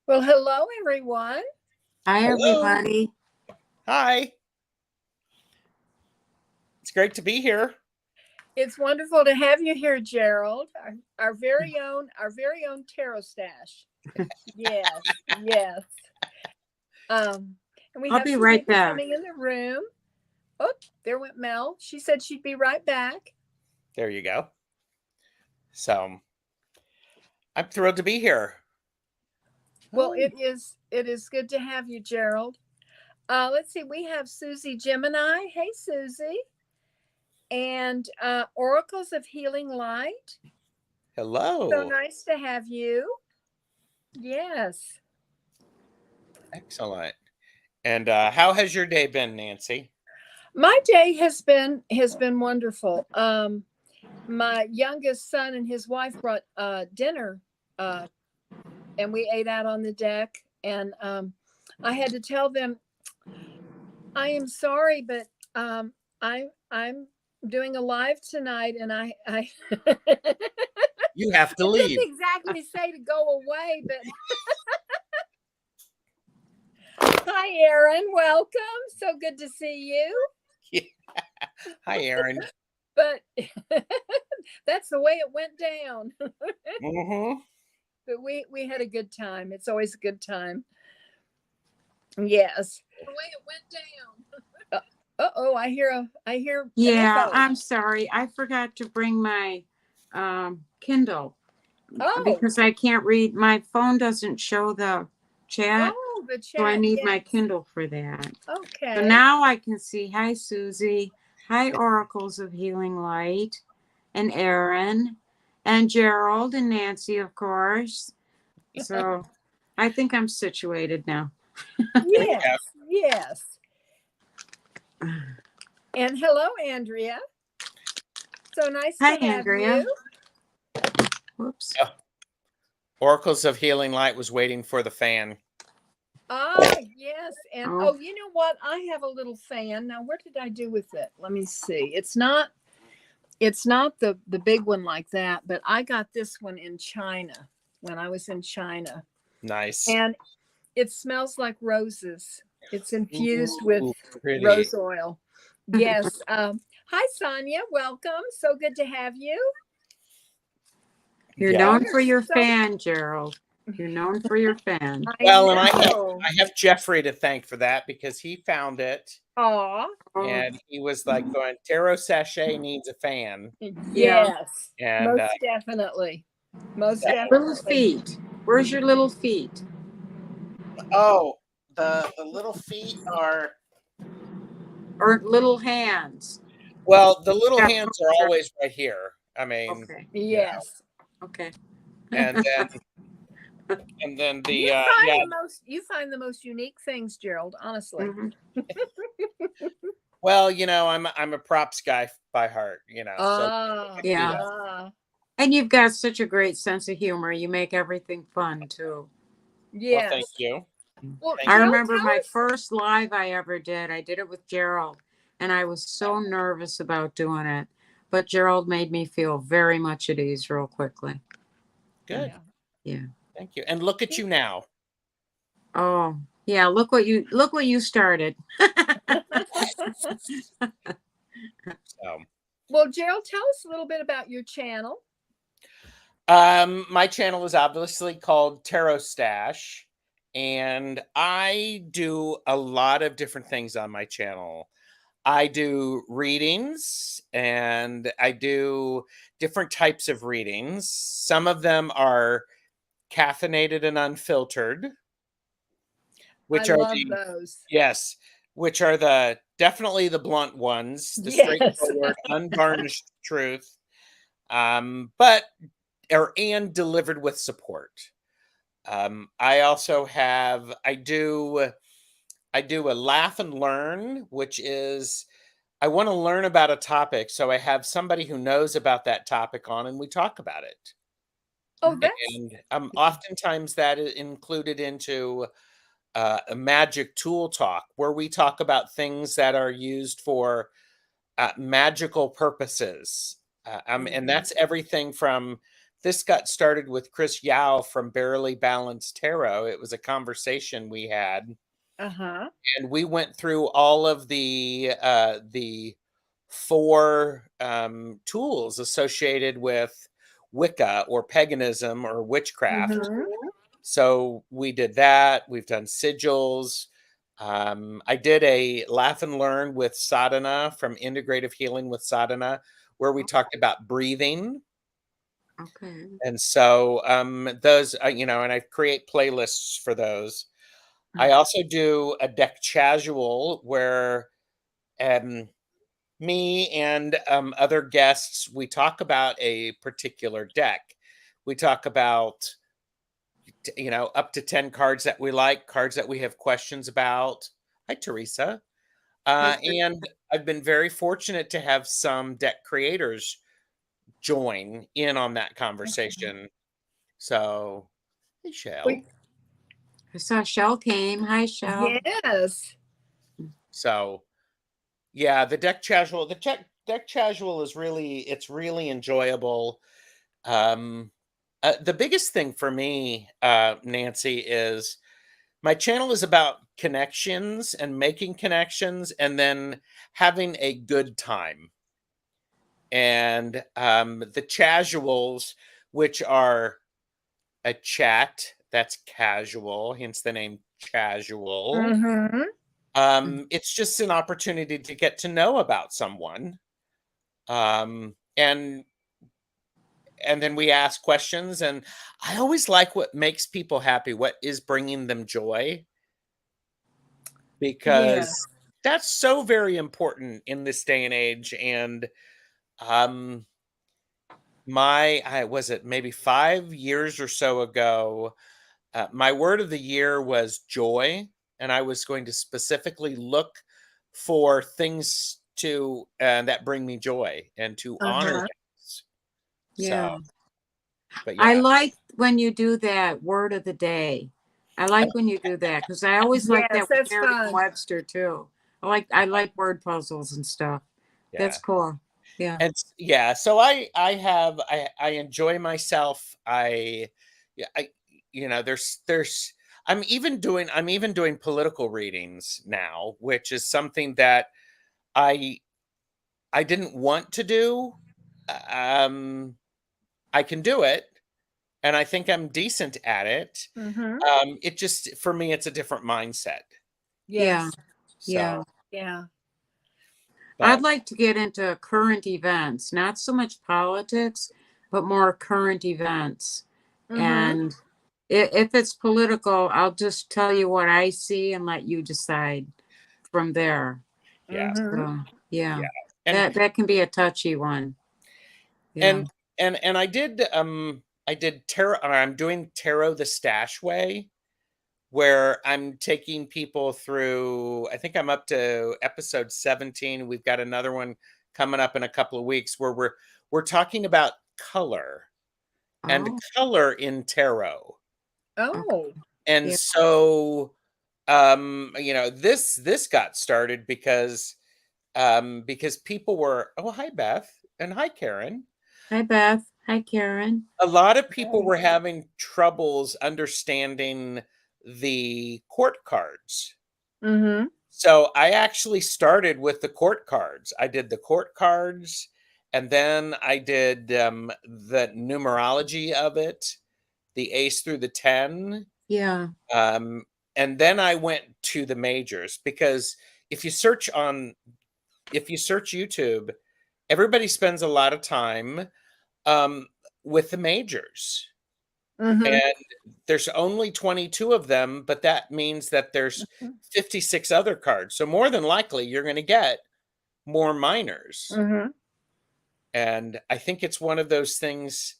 Well, hello, everyone. Hi, Hello. everybody. Hi. It's great to be here. It's wonderful to have you here, Gerald, our very own TarotStache. Yes, yes. And we I'll have be some right people back. coming in the room. Oh, there went Mel. She said she'd be right back. There you go. So I'm thrilled to be here. Well, it is good to have you, Gerald. Let's see. We have Susie Gemini. Hey, Susie. And Oracles of Healing Light. Hello. So nice to have you. Yes. Excellent. And how has your day been, Nancy? My day has been wonderful. My youngest son and his wife brought dinner, and we ate out on the deck. And I had to tell them, I am sorry, but I'm doing a live tonight, and I You have to I leave. didn't exactly say to go away, but hi, Aaron. Welcome. So good to see you. Yeah. Hi, Aaron. But that's the way it went down. Mm-hmm. But we had a good time. It's always a good time. Yes. The way it went down. Uh-oh, I hear Yeah, echo. I'm sorry. I forgot to bring my Kindle because I can't read. My phone doesn't show the chat. Oh, the chat. So I need my Kindle for that. Okay. So now I can see. Hi, Susie. Hi, Oracles of Healing Light. And Aaron. And Gerald and Nancy, of course. So I think I'm situated now. Yes, yes. And hello, Andrea. So nice Hi, to have Andrea. you. Whoops. Oh. Oracles of Healing Light was waiting for the fan. Ah, yes. And you know what? I have a little fan. Now, what did I do with it? Let me see. It's not the big one like that, but I got this one in China when I was in China. Nice. And it smells like roses. It's infused with rose oil. Yes. Hi, Sonia. Welcome. So good to have you. You're known for your fan, Gerald. You're known for your fan. Well, and I have Jeffrey to thank for that because he found it. Aw. And he was like going, TarotStache needs a fan. Yes. And most definitely. Most definitely. Little feet. Where's your little feet? Oh, the little feet are... Or little hands. Well, the little hands are always right here. I mean, okay. Yes. Okay. And then the you find the most unique things, Gerald, honestly. Mm-hmm. Well, you know, I'm a props guy by heart, you know. And you've got such a great sense of humor. You make everything fun too. Yes. Well, thank you. Well, I remember my first live I ever did. I did it with Gerald, and I was so nervous about doing it. But Gerald made me feel very much at ease real quickly. Good. Yeah. Thank you. And look at you now. Oh, yeah. Look what you started. Well, Gerald, tell us a little bit about your channel. My channel is obviously called TarotStache, and I do a lot of different things on my channel. I do readings, and I do different types of readings. Some of them are caffeinated and unfiltered, which I love those. Yes, which are definitely the blunt ones, the straightforward, unvarnished truth, and delivered with support. I also have I do a laugh and learn, which is I want to learn about a topic, so I have somebody who knows about that topic on, and we talk about it. Oh, and oftentimes that is included into a magic tool talk, where we talk about things that are used for magical purposes. And that's everything from this got started with Chris Yao from Barely Balanced Tarot. It was a conversation we had, Uh-huh. and we went through all of the 4 tools associated with Wicca or paganism or witchcraft. Mhm. So we did that. We've done sigils. I did a laugh and learn with sadhana from Integrative Healing with Sadhana, where we talked about breathing. Okay. And so those, and I create playlists for those. I also do a deck casual where me and other guests, we talk about a particular deck. We talk about, up to 10 cards that we like, cards that we have questions about. Hi, Teresa. And I've been very fortunate to have some deck creators join in on that conversation. So, hey, Shell. We- I saw Shell came. Hi, Shell. Yes. So, yeah, the deck casual is it's really enjoyable. The biggest thing for me, Nancy, is my channel is about connections and making connections and then having a good time. And the casuals, which are a chat that's casual, hence the name casual. Mhm. It's just an opportunity to get to know about someone. And then we ask questions, and I always like what makes people happy, what is bringing them joy, because that's so very important in this day and age. And I was it maybe 5 years or so ago, my word of the year was joy, and I was going to specifically look for things to that bring me joy and to honor Uh-huh. things. Yeah. So, but I yeah, like when you do that word of the day. I like when you do that because I always like Yes, that with that's fun. Merriam-Webster too. I like word puzzles and stuff. yeah. That's cool. Yeah. And yeah, so I enjoy myself. Yeah, there's I'm even doing political readings now, which is something that I didn't want to do. Um I can do it, and I think I'm decent at it. Mhm. It just, for me, it's a different mindset. Yes. Yeah. So, Yeah. I'd but like to get into current events, not so much politics, but more current events. Mhm. And if it's political, I'll just tell you what I see and let you decide from there. yeah. Mhm. So, yeah. Yeah. And That can be a touchy one. Yeah. and I did tarot, or I'm doing Tarot the Stash way, where I'm taking people through, I think I'm up to episode 17. We've got another one coming up in a couple of weeks where we're talking about color and Oh, color in tarot. Oh. And yeah. so this got started because people were, oh, hi Beth, and hi Karen. Hi, Beth. Hi, Karen. A lot of people were having troubles understanding the court cards. Mhm. So I actually started with the court cards. I did the court cards, and then I did the numerology of it, the ace through the 10. Yeah. And then I went to the majors, because if you search YouTube, everybody spends a lot of time with the majors. Mhm. And there's only 22 of them, but that means that there's 56 other cards. So more than likely, you're going to get more minors. Mhm. And I think it's one of those things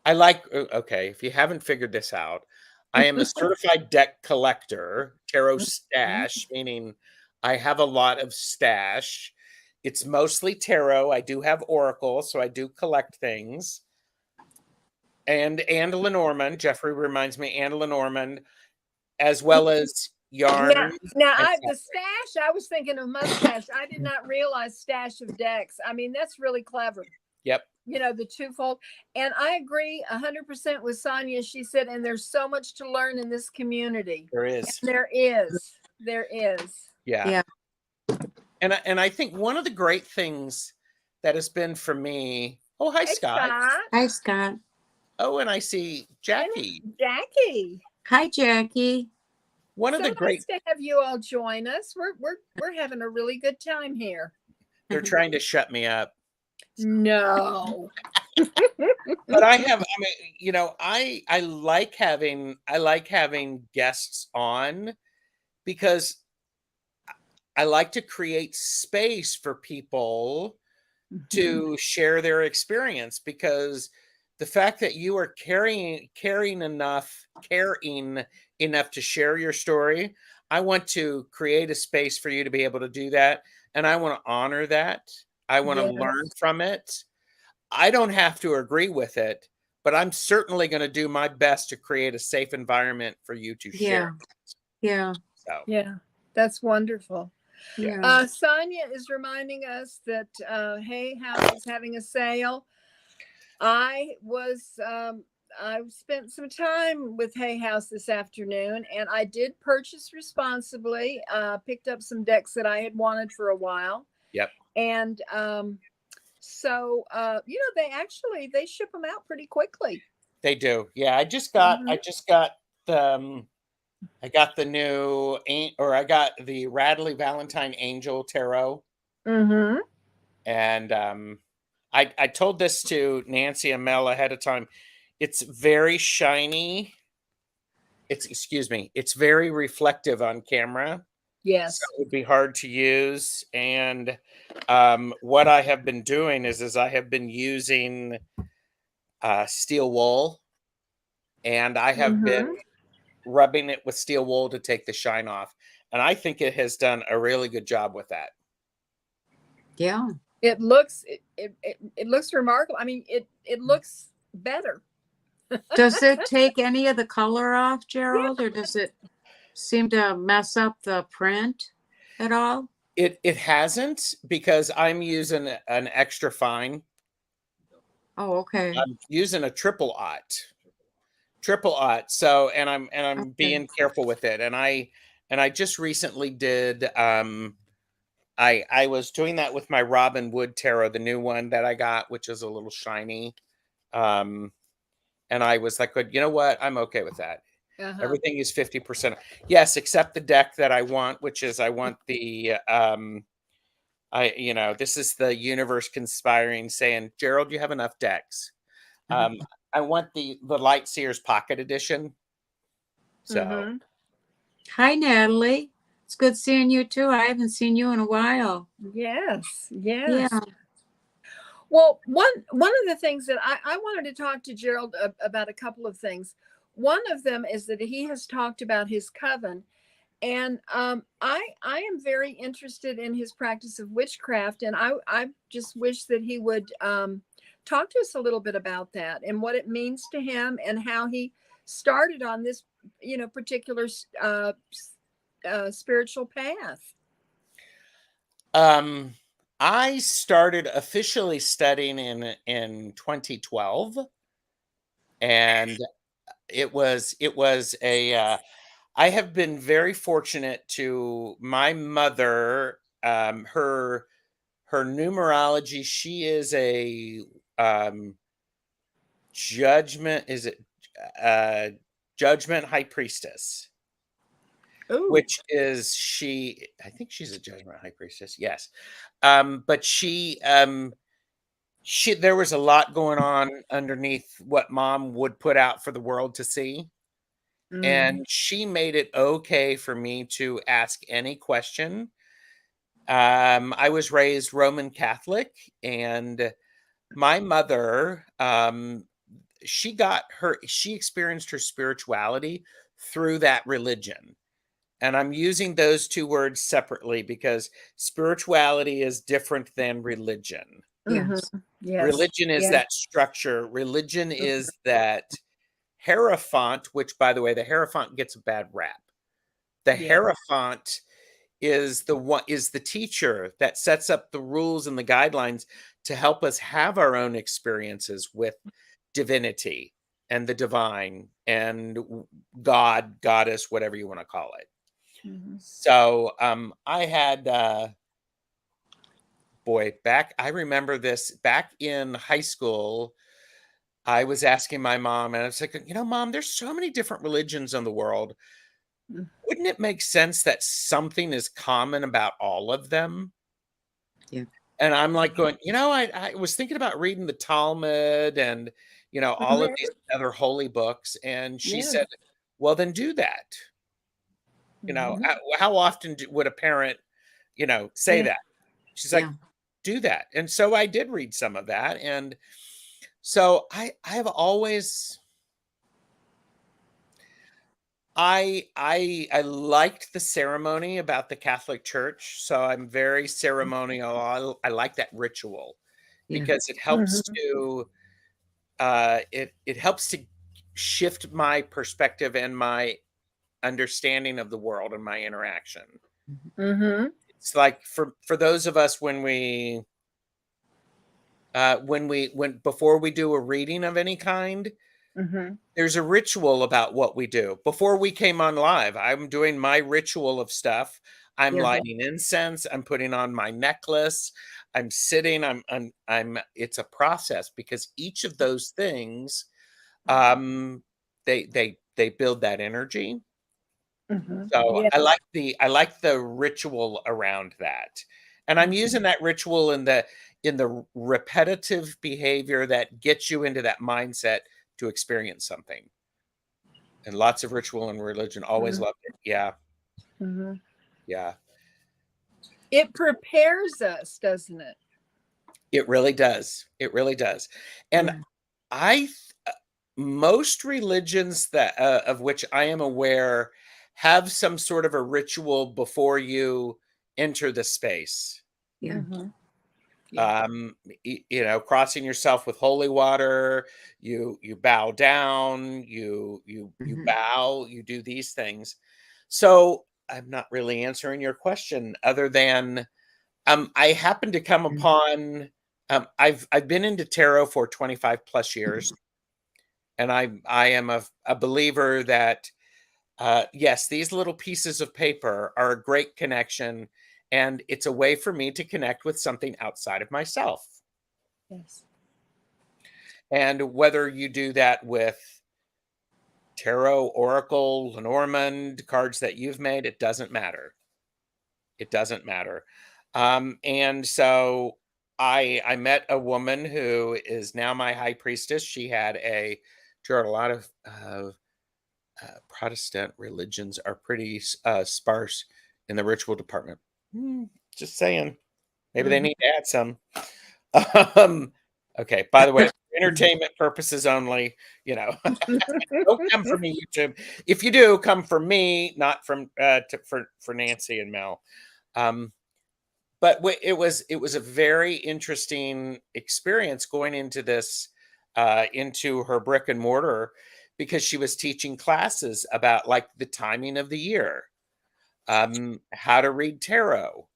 I like. Okay, if you haven't figured this out, I am a certified deck collector, TarotStache, meaning I have a lot of stash. It's mostly tarot. I do have oracle, so I do collect things. And Lenormand, Jeffrey reminds me, and Lenormand, as well as yarn. Yeah. Now, and the stash, I was thinking of mustache. I did not realize stash of decks. I mean, that's really clever. Yep. You know, the twofold. And I agree 100% with Sonia. She said, and there's so much to learn in this community. There is. There is. There is. Yeah. Yeah. And I think one of the great things that has been for me. Oh, hi, Hey, Scott. Hi, Scott. Oh, and I see Jackie. Jackie. Hi, Jackie. One of So the great. nice to have you all join us. We're having a really good time here. They're trying to shut me up. No. But I mean, you know, I like having guests on because I like to create space for people to share their experience, because the fact that you are caring enough to share your story, I want to create a space for you to be able to do that, and I want to honor that. I want to Yes. learn from it. I don't have to agree with it, but I'm certainly going to do my best to create a safe environment for you to share. Yeah. So Yeah, that's wonderful. Yeah. Sonia is reminding us that Hay House is having a sale. I spent some time with Hay House this afternoon, and I did purchase responsibly. Picked up some decks that I had wanted for a while. Yep. And so you know, they ship them out pretty quickly. They do. Yeah, I got the new, or I got the Radley Valentine Angel Tarot. Mm-hmm. And I told this to Nancy and Mel ahead of time. It's very shiny. It's very reflective on camera. Yes. So it would be hard to use. And what I have been doing is I have been using steel wool, and I have been rubbing it with steel wool to take the shine off. And I think it has done a really good job with that. Yeah. It looks remarkable. I mean, it looks better. Does it take any of the color off, Gerald, or does it seem to mess up the print at all? It hasn't, because I'm using an extra fine. Oh, okay. I'm using a triple aught. So, and I'm Okay. being careful with it. And I just recently did. I was doing that with my Robin Wood tarot, the new one that I got, which is a little shiny. And I was like, you know what? I'm okay with that. Everything is 50%. Yes, except the deck that I want, which is I want the this is the universe conspiring, saying, Gerald, you have enough decks. I want the Light Seers Pocket Edition. So Hi, Natalie. It's good seeing you too. I haven't seen you in a while. Yes. Yeah. Well, one of the things that I wanted to talk to Gerald about a couple of things. One of them is that he has talked about his coven, and I am very interested in his practice of witchcraft, and I just wish that he would talk to us a little bit about that and what it means to him and how he started on this, you know, particular spiritual path. I started officially studying in 2012, and it was a I have been very fortunate to my mother. Her numerology, she is a judgment high priestess. Ooh. Which is I think she's a judgment high priestess. Yes. But there was a lot going on underneath what mom would put out for the world to see. And she made it okay for me to ask any question. I was raised Roman Catholic, and my mother, she experienced her spirituality through that religion. And I'm using those two words separately because spirituality is different than religion. Yes. Yes. Religion is that structure. Religion is that Hierophant, which, by the way, the Hierophant gets a bad rap. The Hierophant is the teacher that sets up the rules and the guidelines to help us have our own experiences with divinity and the divine and God, goddess, whatever you want to call it. Mhm. So I had I remember this back in high school. I was asking my mom, and I was like, Mom, there's so many different religions in the world. Mm. Wouldn't it make sense that something is common about all of them? Yeah. And I'm like going, I was thinking about reading the Talmud and, all of these other holy books. And she Yeah. said, well, then do that. Mhm. How often would a parent, say Yeah. that? She's like, Yeah. do that. And so I did read some of that. And so I have always, I liked the ceremony about the Catholic Church, so I'm very ceremonial. I like that ritual Yeah. because it helps Mhm. to it helps to shift my perspective and my understanding of the world and my interaction. Mhm. It's like for those of us when before we do a reading of any kind, Mhm. there's a ritual about what we do. Before we came on live, I'm doing my ritual of stuff. I'm Yeah. lighting incense, I'm putting on my necklace, I'm sitting, I'm it's a process because each of those things um they build that energy. Mhm. So Yeah. I like the ritual around that. And I'm using that ritual in the repetitive behavior that gets you into that mindset to experience something. And lots of ritual and religion, always Mhm. loved it. Yeah, Mhm. yeah. It prepares us, doesn't it? It really does. It really does. And Yeah. I th most religions that, of which I am aware have some sort of a ritual before you enter the space. Yeah. Mhm. Yeah. Crossing yourself with holy water, you bow down, you Mhm. bow, you do these things. So I'm not really answering your question other than I happen to come Mhm. upon I've been into tarot for 25 plus years, and I am a believer that yes, these little pieces of paper are a great connection, and it's a way for me to connect with something outside of myself. Yes. And whether you do that with tarot, oracle, Lenormand, cards that you've made, it doesn't matter. It doesn't matter. And so I met a woman who is now my high priestess. She had a lot of Protestant religions are pretty sparse in the ritual department. Just saying. Maybe they Mhm. need to add some. Um, okay. By the way, for entertainment purposes only. Don't come for me, YouTube. If you do, come for me, not from for Nancy and Mel. Um, but it was a very interesting experience going into this into her brick and mortar because she was teaching classes about like the timing of the year, how to read tarot.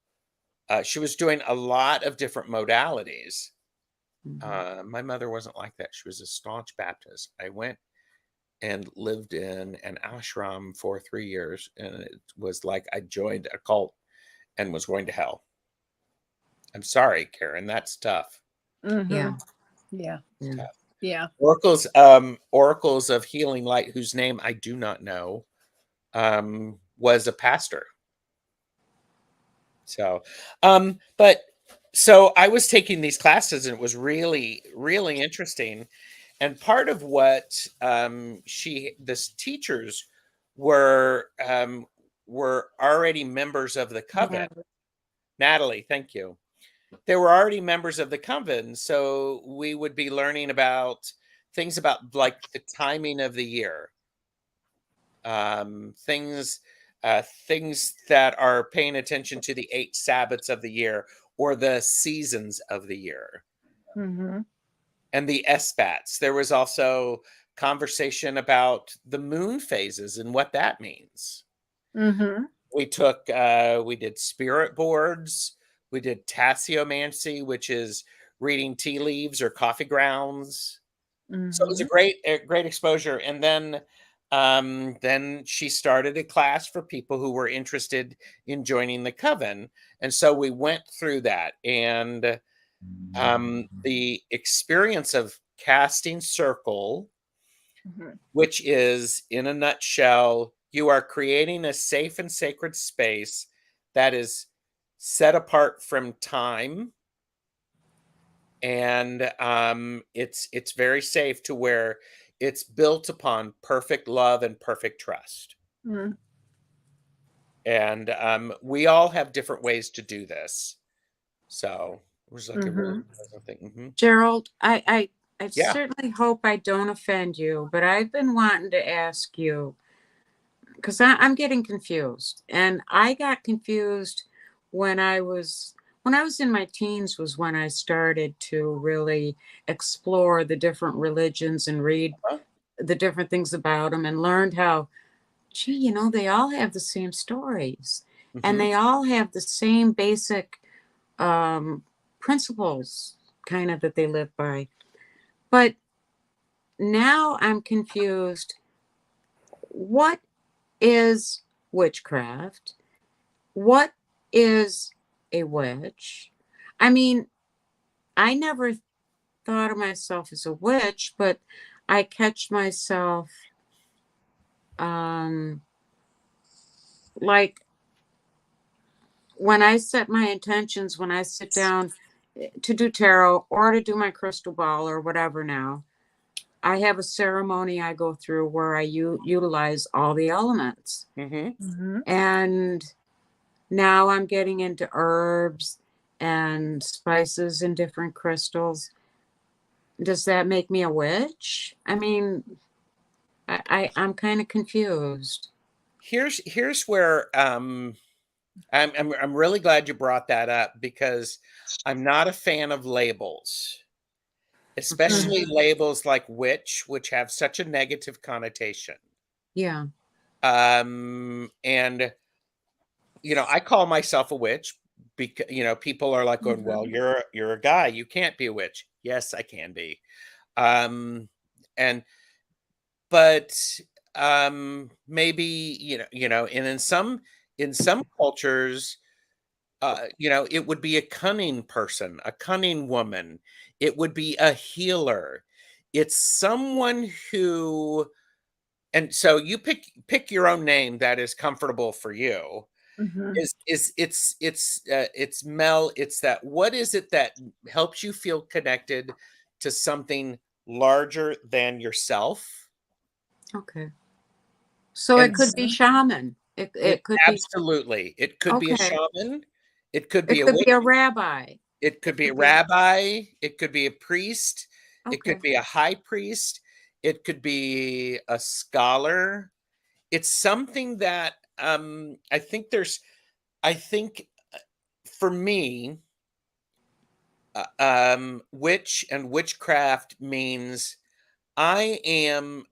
She was doing a lot of different modalities. Mhm. My mother wasn't like that. She was a staunch Baptist. I went and lived in an ashram for 3 years, and it was like I joined a cult and was going to hell. I'm sorry, Karen. That's tough. Yeah. Mhm. Yeah. Yeah. Tough. Yeah. Oracles of Healing Light, whose name I do not know, was a pastor. So, but so I was taking these classes, and it was really, really interesting. And part of what this teachers were already members of the coven. Yeah. Natalie, thank you. They were already members of the coven, so we would be learning about things about like the timing of the year, um, things things that are paying attention to the 8 Sabbats of the year or the seasons of the year Mhm. and the SBATs. There was also conversation about the moon phases and what that means. Mhm. we did spirit boards. We did tasseomancy, which is reading tea leaves or coffee grounds. So it was a great exposure. And then she started a class for people who were interested in joining the coven. And so we went through that. And the experience of casting circle, which is, in a nutshell, you are creating a safe and sacred space that is set apart from time. And it's very safe to where it's built upon perfect love and perfect trust. And we all have different ways to do this. So it was like a really pleasant thing. Gerald, I Yeah. certainly hope I don't offend you, but I've been wanting to ask you, because I'm getting confused. And I got confused when I was in my teens, was when I started to really explore the different religions and read the different things about them, and learned how, gee, you know, they all have the same stories, and they all have the same basic principles kind of that they live by. But now I'm confused. What is witchcraft? What is a witch? I mean, I never thought of myself as a witch, but I catch myself like when I set my intentions, when I sit down to do tarot or to do my crystal ball or whatever now, I have a ceremony I go through where I utilize all the elements. And now I'm getting into herbs and spices and different crystals. Does that make me a witch? I mean, I'm kind of confused. Here's where I'm really glad you brought that up, because I'm not a fan of labels, especially labels like witch, which have such a negative connotation. Yeah. And you know, I call myself a witch because, you know, people are like going, well, you're a guy, you can't be a witch. Yes, I can be. And but maybe, and in some cultures, you know, it would be a cunning person, a cunning woman. It would be a healer. It's someone who, and so you pick your own name that is comfortable for you. It's Mel. It's that. What is it that helps you feel connected to something larger than yourself? Okay. So And it could be shaman. It could be. absolutely. It could be a Okay. shaman. It could be It a could witch. be a rabbi. It could be a rabbi. It could be a priest. It could Okay. be a high priest. It could be a scholar. It's something that I think for me, witch and witchcraft means I am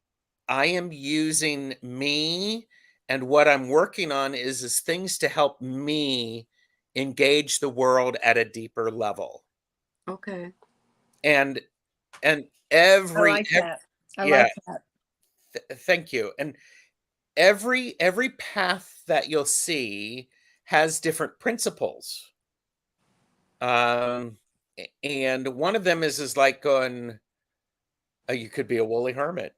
using me, and what I'm working on is things to help me engage the world at a deeper level. Okay. And I every like that. I yeah, like that. thank you. And every path that you'll see has different principles. And one of them is like going, oh, you could be a woolly hermit.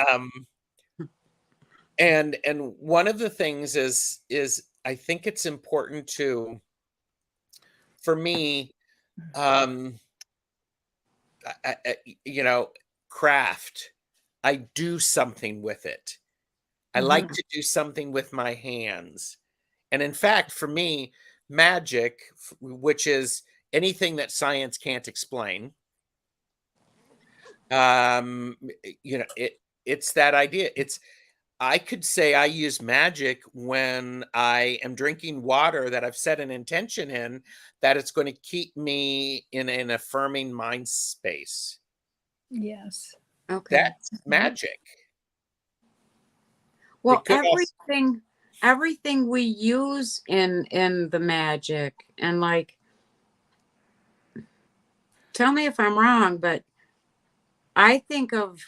um and one of the things is I think it's important to, for me, um you know, craft. I do something with it. I like to do something with my hands. And in fact, for me, magic, which is anything that science can't explain, you know, it's that idea. I could say I use magic when I am drinking water that I've set an intention in that it's going to keep me in an affirming mind space. Yes. Okay. That's magic. Well, It could also, everything we use in the magic, and like, tell me if I'm wrong, but I think of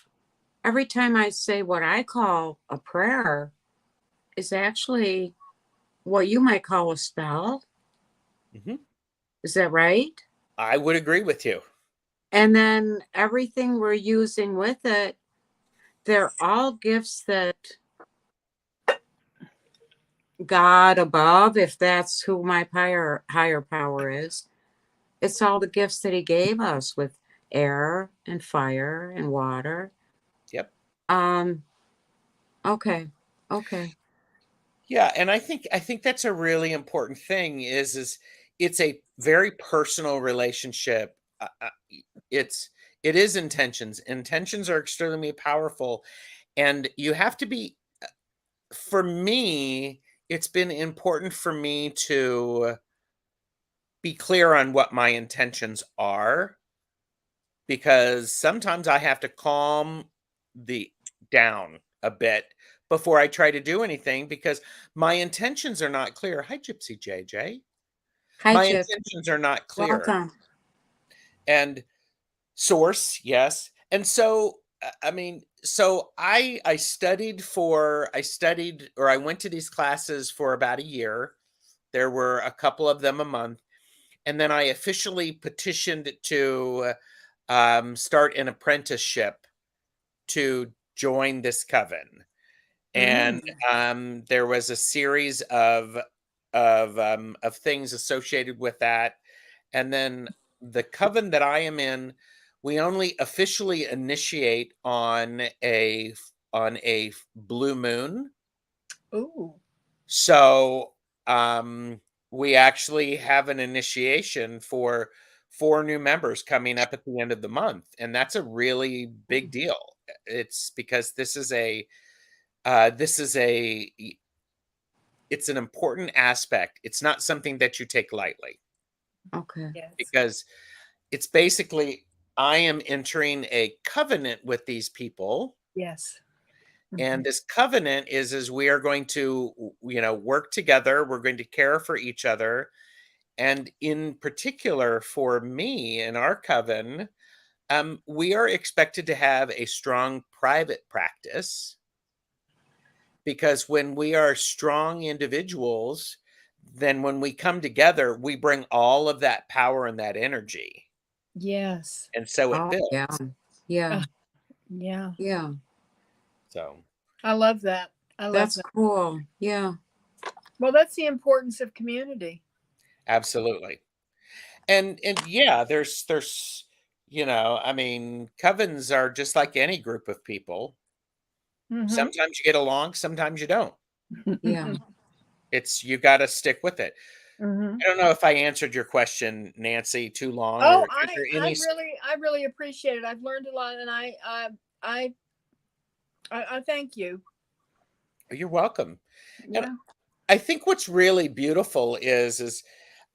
every time I say what I call a prayer is actually what you might call a spell. Mhm. Is that right? I would agree with you. And then everything we're using with it, they're all gifts that God above, if that's who my higher power is, it's all the gifts that he gave us with air and fire and water. Yep. Okay. Okay. Yeah, and I think that's a really important thing is it's a very personal relationship. It's it is intentions. Intentions are extremely powerful, and you have to be. For me, it's been important for me to be clear on what my intentions are because sometimes I have to calm the down a bit before I try to do anything because my intentions are not clear. Hi, Gypsy JJ. Hi, My Chip. intentions are not clear. Welcome. And source, yes. And so I mean, so I studied or I went to these classes for about a year. There were a couple of them a month, and then I officially petitioned to start an apprenticeship to join this coven. And there was a series of things associated with that. And then the coven that I am in, we only officially initiate on a blue moon. Ooh. So we actually have an initiation for 4 new members coming up at the end of the month, and that's a really big deal. It's because this is it's an important aspect. It's not something that you take lightly Okay. Yes. because it's basically I am entering a covenant with these people. Yes. And this covenant is we are going to work together, we're going to care for each other, and in particular for me in our coven, we are expected to have a strong private practice because when we are strong individuals, then when we come together, we bring all of that power and that energy. Yes. And so it Oh, yeah. builds. Yeah. Yeah. Yeah. So I love that. I love That's that. cool. Yeah. Well, that's the importance of community. absolutely. And yeah, there's I mean, covens are just like any group of people. Mhm. Sometimes you get along, sometimes you don't. Yeah. It's you got to stick with it. Mhm. I don't know if I answered your question, Nancy, too long, Oh, or is there I any? I really appreciate it. I've learned a lot, and I I thank you. You're welcome. And Yeah. I think what's really beautiful is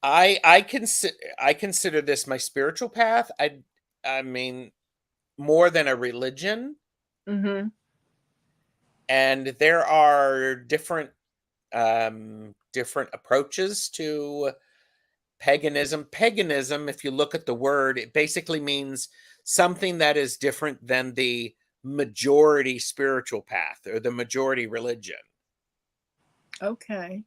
I consider this my spiritual path. I mean more than a religion, Mhm. and there are different approaches to paganism. Paganism, if you look at the word, it basically means something that is different than the majority spiritual path or the majority religion. Okay.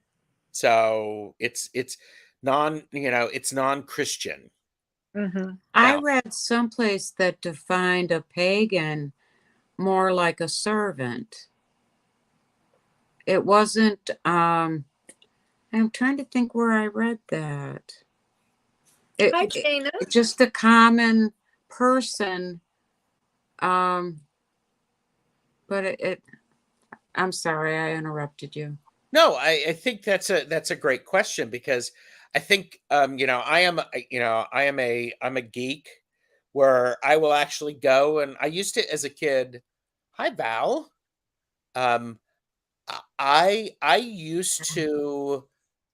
So it's it's non-Christian. Mhm. I Now, read someplace that defined a pagan more like a servant. It wasn't, I'm trying to think where I read that. Hi, It Jana. just a common person, um, but I'm sorry, I interrupted you. no, I think that's a great question because I think I'm a geek where I will actually go and I used to as a kid. Hi Val. Um I used to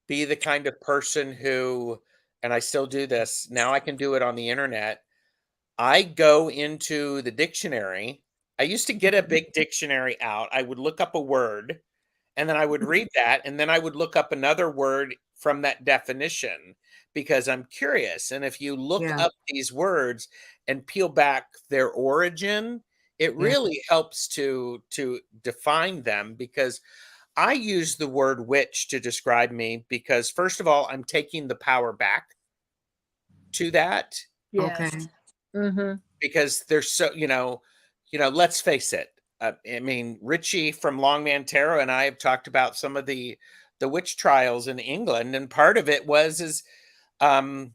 be the kind of person who, and I still do this, now I can do it on the internet. I go into the dictionary. I used to get a big dictionary out. I would look up a word And then I would read that, and then I would look up another word from that definition because I'm curious. And if you look Yeah. up these words and peel back their origin, it Yeah. really helps to define them, because I use the word witch to describe me because, first of all, I'm taking the power back to that, Yes. Okay. Mm-hmm. because there's so, let's face it. I mean, Richie from Longman Tarot and I have talked about some of the witch trials in England, and part of it is um,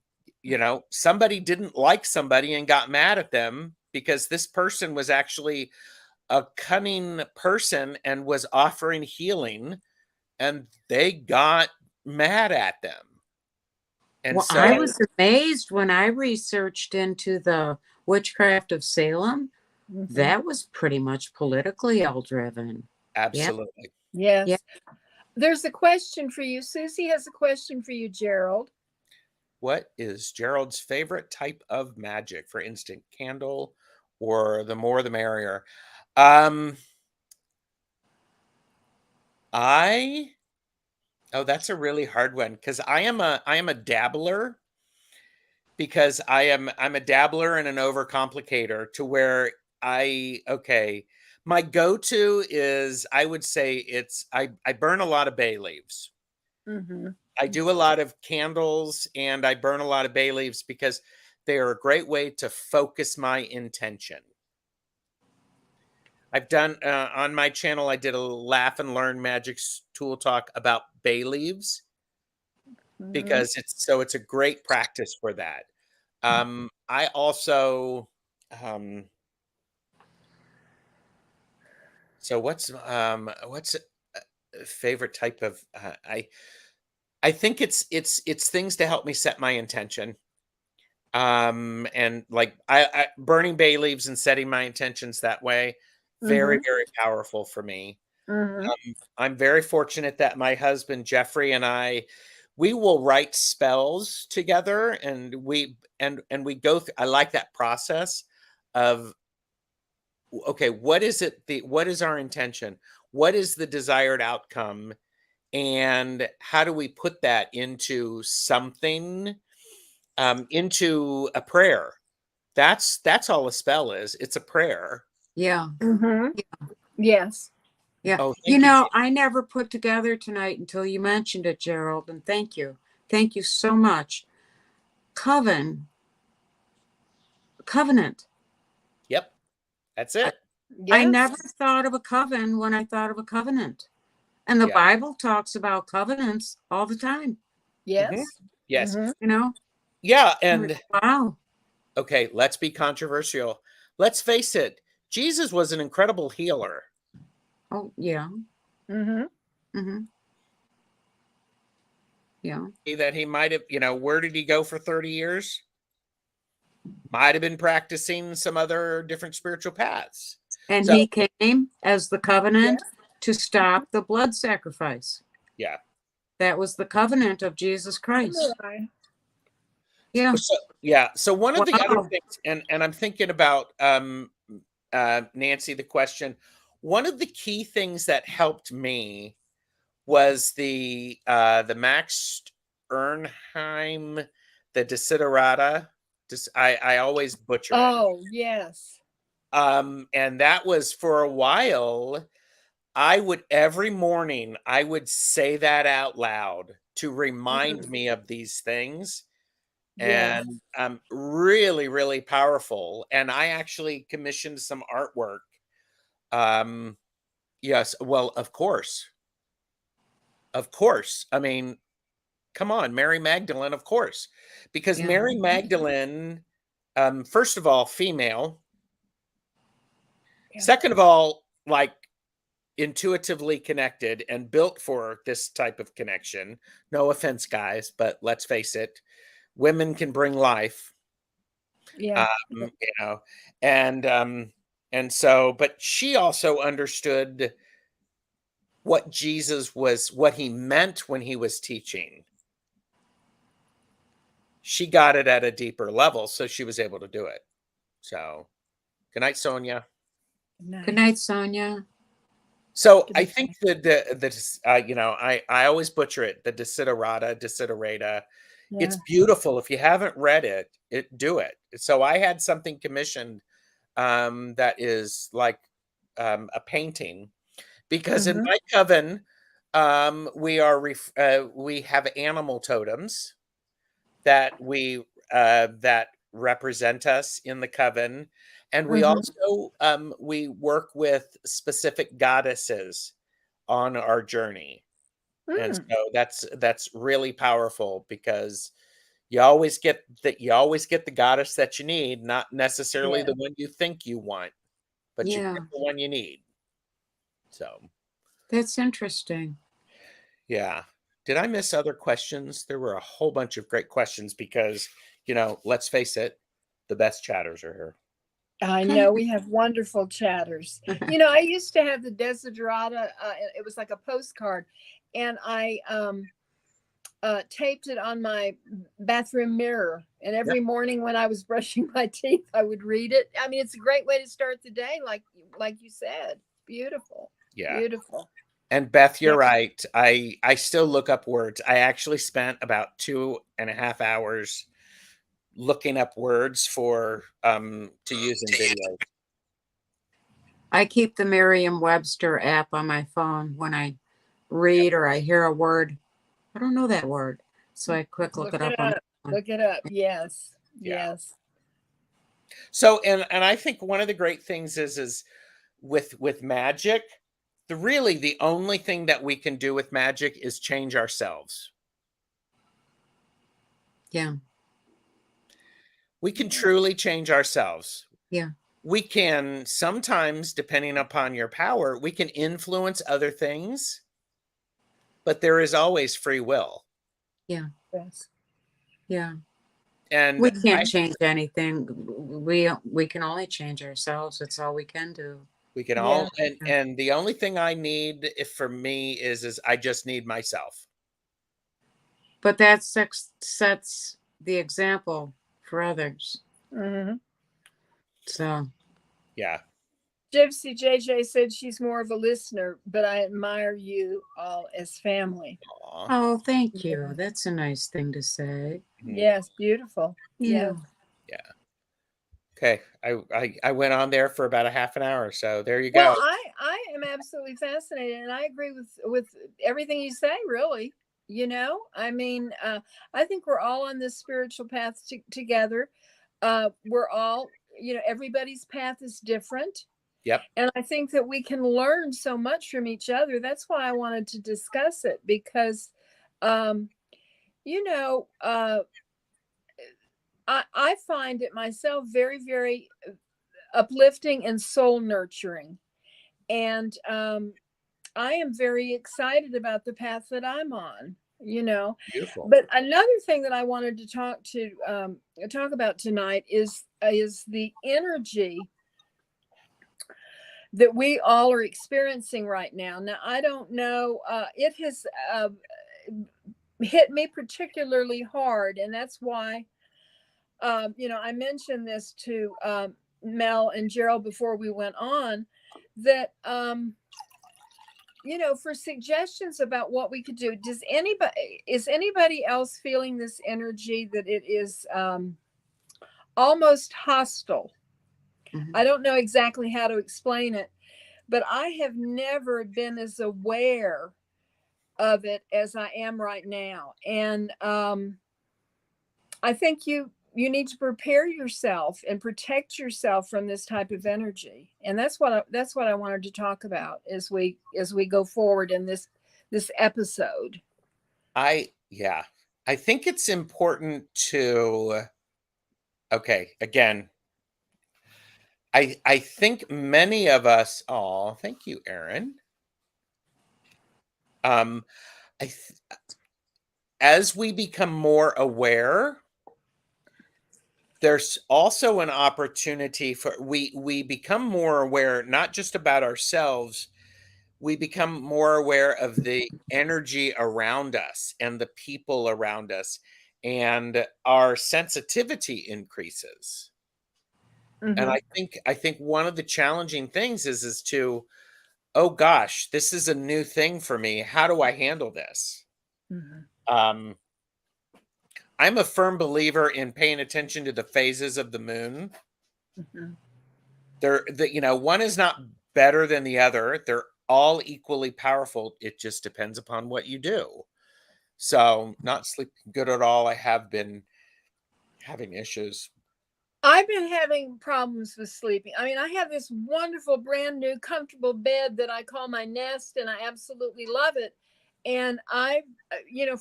somebody didn't like somebody and got mad at them because this person was actually a cunning person and was offering healing, and they got mad at them. And Well, I so, was amazed when I researched into the witchcraft of Salem. Mm-hmm. That was pretty much politically all driven. absolutely. Yes. Yeah. There's a question for you. Susie has a question for you, Gerald. What is Gerald's favorite type of magic? For instant candle, or the more the merrier? That's a really hard one, because I am a dabbler, because I'm a dabbler and an overcomplicator, to where my go-to is, I would say, I burn a lot of bay leaves. Mm-hmm. I do a lot of candles, and I burn a lot of bay leaves because they are a great way to focus my intention. I've done on my channel, I did a Laugh and Learn Magic tool talk about bay leaves, Mm-hmm. because it's a great practice for that. I also, so what's a favorite type of, I think it's things to help me set my intention. And like I burning bay leaves and setting my intentions that way, very, Mm-hmm. very powerful for me. Mm-hmm. I'm very fortunate that my husband Jeffrey and we will write spells together, and we go through. I like that process of, okay, what is our intention? What is the desired outcome? And how do we put that into something, into a prayer? That's all a spell is. It's a prayer. Yeah. Mm-hmm. Yes. Yeah. Oh, You thank you, know, Jean. I never put together tonight until you mentioned it, Gerald, and thank you. Thank you so much. Covenant. Yep, that's I, it. I Yes. never thought of a coven when I thought of a covenant. And the Yeah. Bible talks about covenants all the time, Yes. Yes. Mm-hmm. you know? Yeah, and Wow. okay, let's be controversial. Let's face it, Jesus was an incredible healer. Oh, yeah. Mm-hmm. Mm-hmm. Yeah. That he might have, where did he go for 30 years? Might have been practicing some other different spiritual paths. And So, he came as the covenant Yeah. to stop the blood sacrifice. yeah. That was the covenant of Jesus Christ. Right. Yeah. So, yeah. So one of the other Wow. things, and I'm thinking about, Nancy, the question, one of the key things that helped me was the Max Ernheim, the Desiderata. I always butcher it. Oh, yes. And that was, for a while, every morning I would say that out loud to remind me of these things. Yeah. And really, really powerful. And I actually commissioned some artwork. Yes, well, of course. Of course. I mean, come on, Mary Magdalene, of course. Because Yeah. Mary Magdalene, first of all, female. Yeah. Second of all, like, intuitively connected and built for this type of connection. No offense, guys, but let's face it, women can bring life. Yeah. You know, and so, but she also understood what what he meant when he was teaching. She got it at a deeper level, so she was able to do it. So, good night, Sonia. Good night, Sonia. So to I be think you know, I always butcher it, the Desiderata. It's yeah. beautiful. If you haven't read it, do it. So I had something commissioned that is like a painting, because in Mm-hmm. my coven we have animal totems that that represent us in the coven, and we Mm-hmm. also we work with specific goddesses on our journey. And Mm, so that's really powerful, because you always get the goddess that you need, not necessarily yeah. the one you think you want, but you Yeah, get the one you need. So, that's interesting. yeah. Did I miss other questions? There were a whole bunch of great questions because, let's face it, the best chatters are here. I know we have wonderful chatters. I used to have the Desiderata. It was like a postcard, and I taped it on my bathroom mirror. And Yep. every morning when I was brushing my teeth, I would read it. I mean, it's a great way to start the day, like you said. Beautiful, Yeah. beautiful. And Beth, Yeah. you're right. I still look up words. I actually spent about 2.5 hours looking up words for to use in videos. I keep the Merriam-Webster app on my phone when I read or I hear a word. I don't know that word. So I quick look Look it it up on my up. phone. Look it up. Yes, Yeah. yes. So and I think one of the great things is with magic, the only thing that we can do with magic is change ourselves. Yeah. We can truly change ourselves. Yeah. We can sometimes, depending upon your power, we can influence other things, but there is always free will. Yeah. Yes. Yeah. And We can't change anything. We can only change ourselves. That's all we can do. we can Yeah. all and the only thing I need, if for me, is I just need myself. But that sets the example for others. Mm-hmm. So Yeah. Gypsy JJ said she's more of a listener, but I admire you all as family. Aw. oh, thank you. Yeah. That's a nice thing to say. Mhm. Yes, beautiful. Yeah. Yes. Yeah. Okay. I went on there for about a half an hour, so there you Well, go. I am absolutely fascinated, and I agree with everything you say. Really, I mean, I think we're all on this spiritual path together. We're all, everybody's path is different, Yep. and I think that we can learn so much from each other. That's why I wanted to discuss it because, um, you know, uh, I find it myself very, very uplifting and soul nurturing. And I am very excited about the path that I'm on. Beautiful. But another thing that I wanted to talk about tonight is the energy that we all are experiencing right now. Now, I don't know, it has hit me particularly hard, and that's why I mentioned this to Mel and Gerald before we went on, that for suggestions about what we could do. Is anybody else feeling this energy that it is almost hostile? Mhm. I don't know exactly how to explain it, but I have never been as aware of it as I am right now. And I think you need to prepare yourself and protect yourself from this type of energy. And that's what I wanted to talk about as we go forward in this episode. Yeah. I think it's important to okay, again, I think many of us, oh, thank you, Aaron. Um I th- as we become more aware, there's also an opportunity for we become more aware not just about ourselves, we become more aware of the energy around us and the people around us, and our sensitivity increases. And Mm-hmm. I think one of the challenging things is to oh gosh, this is a new thing for me. How do I handle this? I'm a firm believer in paying attention to the phases of the moon. One is not better than the other. They're all equally powerful. It just depends upon what you do. So, not sleeping good at all. I have been having issues. I've been having problems with sleeping. I mean, I have this wonderful, brand new, comfortable bed that I call my nest, and I absolutely love it. And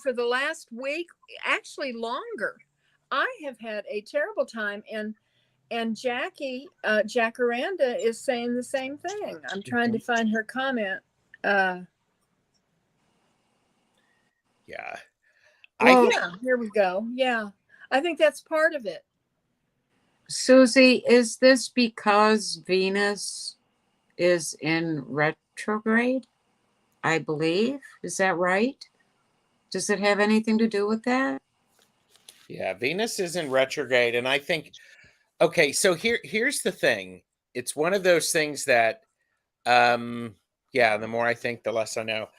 for the last week, actually longer, I have had a terrible time. And Jackie, Jacaranda, is saying the same thing. I'm trying to find her comment. Yeah. Well, Here we go. Yeah, I think that's part of it. Susie, is this because Venus is in retrograde? I believe. Is that right? Does it have anything to do with that? Yeah, Venus is in retrograde, and I think, okay, so here's the thing. It's one of those things that, the more I think, the less I know.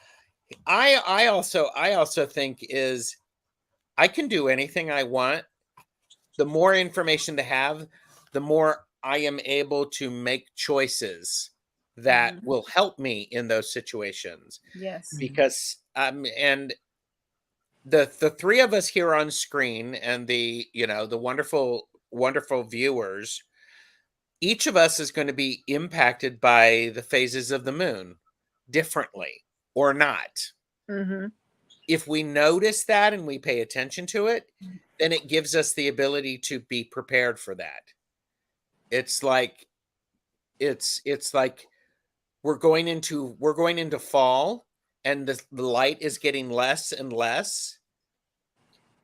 I also think is I can do anything I want. The more information to have, the more I am able to make choices that will help me in those situations. Yes. Because and the three of us here on screen and the wonderful viewers, each of us is going to be impacted by the phases of the moon differently or not. If we notice that and we pay attention to it, then it gives us the ability to be prepared for that. It's like we're going into fall, and the light is getting less and less,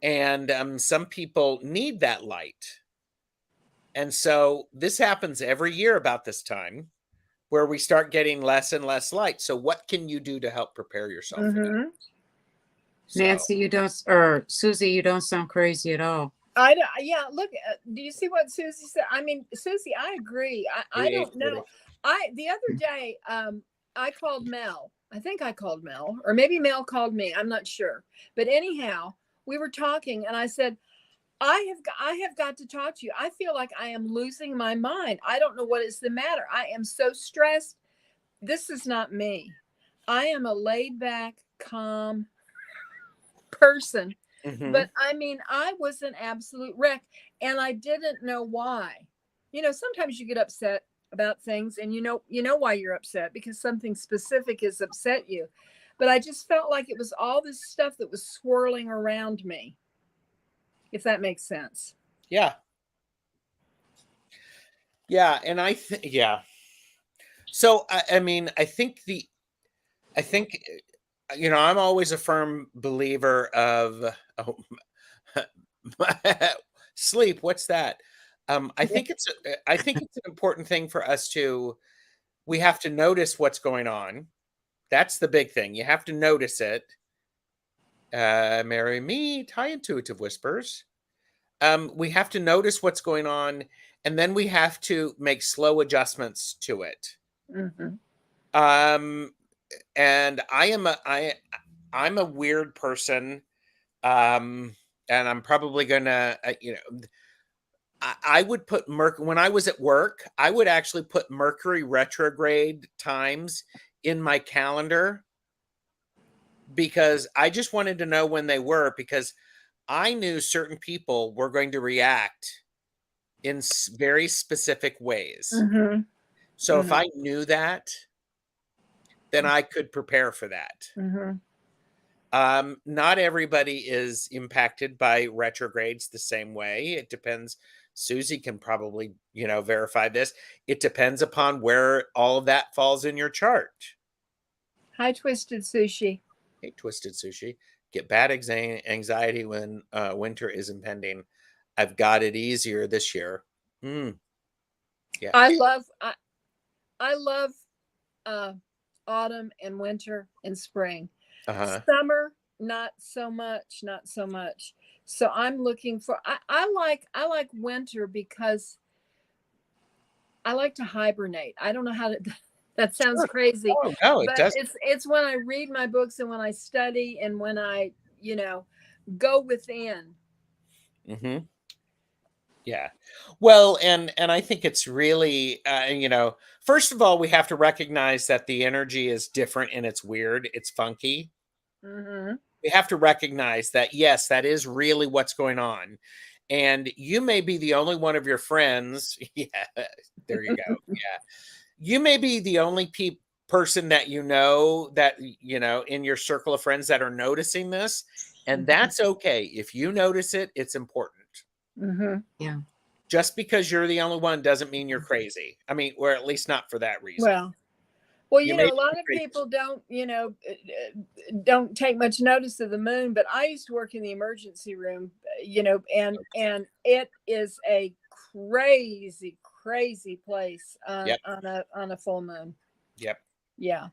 and some people need that light. And so this happens every year about this time, where we start getting less and less light. So what can you do to help prepare yourself for that? So, Nancy, or Susie, you don't sound crazy at all. Yeah, look, do you see what Susie said? I mean, Susie, I agree. I don't know. The other day, I called Mel. I think I called Mel, or maybe Mel called me. I'm not sure. But anyhow, we were talking, and I said, I have got to talk to you. I feel like I am losing my mind. I don't know what is the matter. I am so stressed. This is not me. I am a laid back, calm person. But I mean, I was an absolute wreck, and I didn't know why. Sometimes you get upset about things, and you know why you're upset, because something specific has upset you. But I just felt like it was all this stuff that was swirling around me, if that makes sense. Yeah. Yeah, and So I mean, I think I'm always a firm believer of sleep. What's that? I think it's an important thing for us we have to notice what's going on. That's the big thing. You have to notice it. Marry me, high intuitive whispers. We have to notice what's going on, and then we have to make slow adjustments to it. And I'm a weird person, and I'm probably gonna, I would put when I was at work, I would actually put Mercury retrograde times in my calendar, because I just wanted to know when they were, because I knew certain people were going to react in very specific ways. So if I knew that, then I could prepare for that. Not everybody is impacted by retrogrades the same way. It depends. Susie can probably, verify this. It depends upon where all of that falls in your chart. Hi, Twisted Sushi. Hey, Twisted Sushi. Get bad anxiety when winter is impending. I've got it easier this year. Yeah. I love autumn and winter and spring. Summer, not so much. So I'm looking for, I like winter because I like to hibernate. I don't know how to, That sounds Sure. crazy. Oh, no, it But does. it's when I read my books and when I study and when I, go within. Hmm. Yeah. Well, and I think it's really, first of all, we have to recognize that the energy is different and it's weird, it's funky. Hmm. We have to recognize that, yes, that is really what's going on. And you may be the only one of your friends. Yeah, there you go. Yeah. You may be the only person that that, in your circle of friends that are noticing this. And that's okay. If you notice it, it's important. Hmm. Yeah. Just because you're the only one doesn't mean you're crazy. I mean, or at least not for that reason. Well, You may a be lot of crazy. people don't take much notice of the moon, but I used to work in the emergency room, and it is a crazy, crazy place Yep. on a full moon. Yep. Yeah.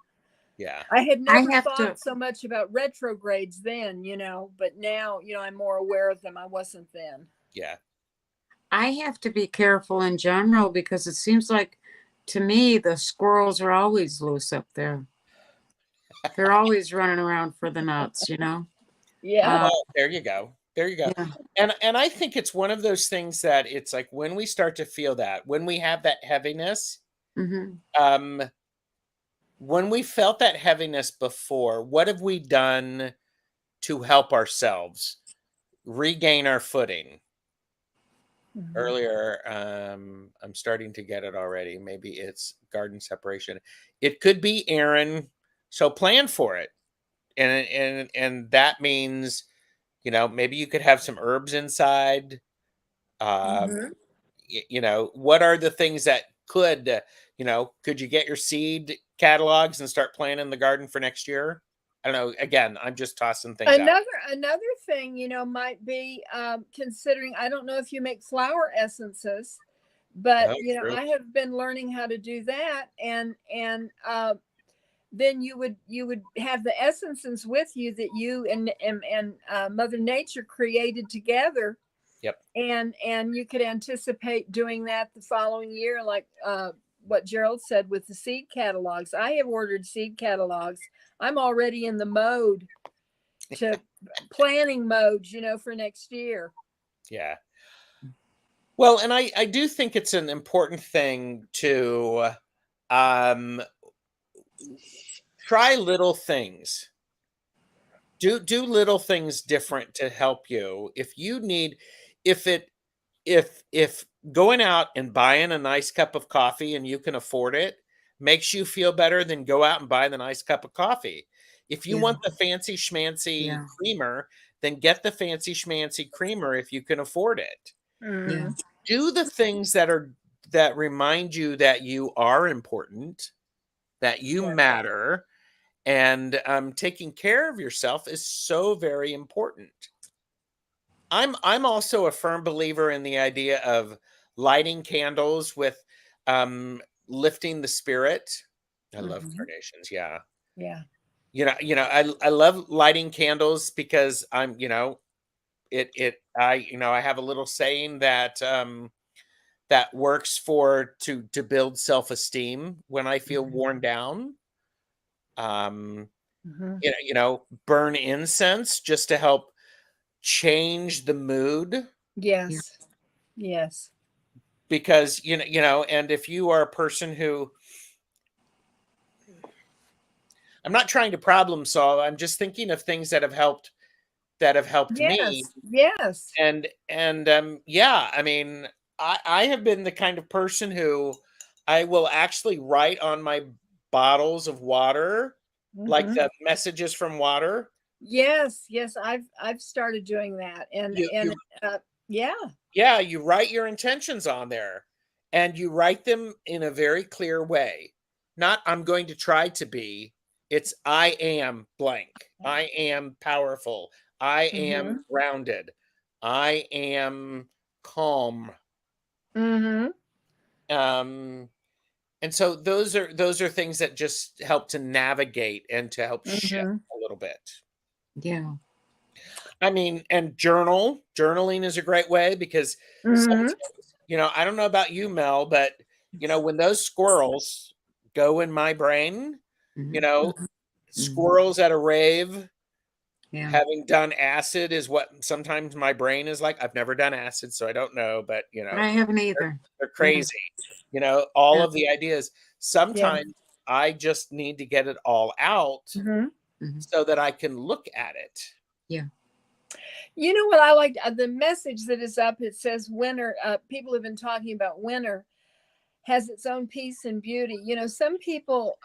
Yeah. I had I never have thought to so much about retrogrades then, but now, I'm more aware of them. I wasn't then. Yeah. I have to be careful in general because it seems like to me the squirrels are always loose up there. They're always running around for the nuts, Yeah. Well, there you go. There you go. Yeah. And I think it's one of those things that it's like when we start to feel that, when we have that heaviness, Hmm. um, when we felt that heaviness before, what have we done to help ourselves regain our footing? Mhm. Earlier, I'm starting to get it already. Maybe it's garden separation. It could be Aaron. So plan for it. And that means, maybe you could have some herbs inside. Um, Mhm. what are the things that could you get your seed catalogs and start planting the garden for next year? I don't know. Again, I'm just tossing things out. Another thing, might be considering. I don't know if you make flower essences, but Oh, true. I have been learning how to do that, and then you would have the essences with you that you and Mother Nature created together, Yep. and you could anticipate doing that the following year, like what Gerald said with the seed catalogs. I have ordered seed catalogs. I'm already in the mode to planning mode, for next year. Yeah. Well, and I do think it's an important thing to um try little things. Do little things different to help you. If you need if it if going out and buying a nice cup of coffee and you can afford it makes you feel better, than go out and buy the nice cup of coffee. If you Yeah. want the fancy schmancy Yeah. creamer, then get the fancy schmancy creamer if you can afford it. Yeah. Do the things that remind you that you are important, that you Yeah. matter, and taking care of yourself is so very important. I'm also a firm believer in the idea of lighting candles with lifting the spirit. I love Mhm. carnations. Yeah. Yeah. I love lighting candles because I have a little saying that that works to build self-esteem when I feel Mhm. worn down. Um, Mhm. burn incense just to help change the mood, Yeah. Yes. Yes. because and if you are a person who, I'm not trying to problem solve, I'm just thinking of things that have helped me. Yes. Yes. And yeah, I mean, I have been the kind of person who I will actually write on my bottles of water, like Mhm. the messages from water. Yes. Yes. I've started doing that, you and you yeah. Yeah, you write your intentions on there, and you write them in a very clear way. Not I'm going to try to be, it's I am blank. I am powerful. I am Mhm. grounded. I am calm. Mhm. Um and so those are things that just help to navigate and to help shift Mhm. a little bit. Yeah. I mean, and journaling is a great way, because sometimes, Mhm. I don't know about you, Mel, but when those squirrels go in my brain. Mhm. You know, squirrels at a rave. Yeah. Having done acid is what sometimes my brain is like. I've never done acid, so I don't know, but you know, I haven't either. they're crazy. You know, all Yeah. of the ideas. Yeah. Sometimes I just need to get it all out Mhm. Mhm. so that I can look at it. Yeah. You know what I like? The message that is up, it says winter. People have been talking about winter has its own peace and beauty. You know, some people